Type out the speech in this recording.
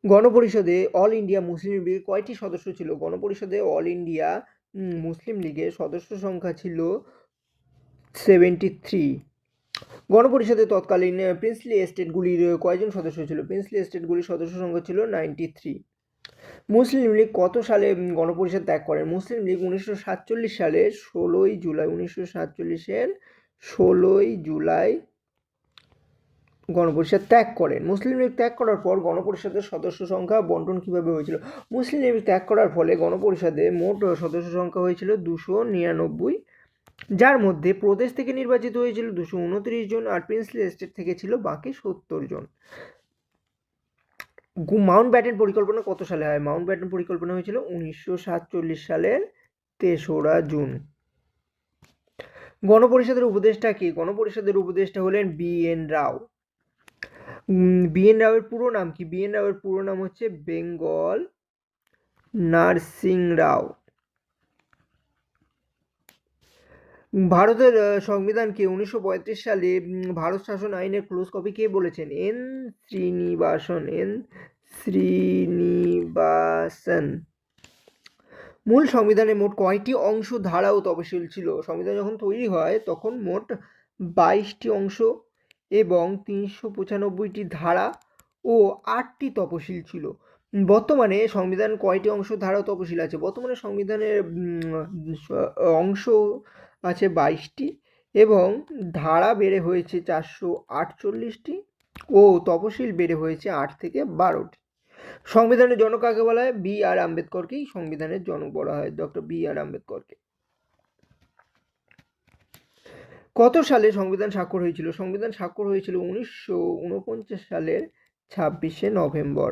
গণপরিষদে all India Muslim লীগের কয়টি সদস্য ছিল? গণপরিষদে অল ইন্ডিয়া মুসলিম লীগের সদস্য সংখ্যা ছিল 73। গণপরিষদে তৎকালীন প্রিন্সলি এস্টেটগুলির কয়জন সদস্য ছিল? প্রিন্সলি এস্টেটগুলির সদস্য সংখ্যা ছিল 93। মুসলিম লীগ কত সালে গণপরিষদ ত্যাগ করেন? মুসলিম লীগ 1947 সালের 16ই জুলাই 1947-এর 16ই জুলাই গণপরিষদ ত্যাগ করেন। মুসলিম লীগ ত্যাগ করার পর গণপরিষদের সদস্য সংখ্যা বন্টন কিভাবে হয়েছিল? মুসলিম লীগ ত্যাগ করার ফলে গণপরিষদে মোট সদস্য সংখ্যা হয়েছিল 299, যার মধ্যে প্রদেশ থেকে নির্বাচিত হয়েছিল 229 জন আর প্রিন্সলি এস্টেট থেকে ছিল বাকি 70 জন। মাউন্ট ব্যাটেন পরিকল্পনা কত সালে হয়? মাউন্ট ব্যাটেন পরিকল্পনা হয়েছিল 1947 সালের 3রা জুন। গণপরিষদের উপদেষ্টা কে? গণপরিষদের উপদেষ্টা হলেন বি.এন. রাও। বি.এন. রাওয়ের পুরো নাম কি? বি.এন. রাওয়ের পুরো নাম হচ্ছে বেঙ্গল নারসিং রাও। ভারতের সংবিধানকে 1935 সালে ভারত শাসন আইনের ক্লোজ কপি কে বলেছেন? এন শ্রীনিবাসন। মূল সংবিধানে মোট কয়টি অংশ, ধারা ও তফসিল ছিল? সংবিধান যখন তৈরি হয় তখন মোট 22টি অংশ এবং 395টি ধারা ও 8টি তফসিল ছিল। বর্তমানে সংবিধান কয়টি অংশ, ধারা ও তফসিল আছে? বর্তমানে সংবিধানের অংশ আছে 22টি এবং ধারা বেড়ে হয়েছে 448টি ও তফসিল বেড়ে হয়েছে 8 থেকে 12টি। সংবিধানের জনক কাকে বলা হয়? বি.আর. আম্বেদকরকেই সংবিধানের জনক বলা হয়, ডক্টর বি.আর. আম্বেদকরকে। কত সালে সংবিধান স্বাক্ষর হয়েছিল? সংবিধান স্বাক্ষর হয়েছিল 1949 সালের 26শে নভেম্বর।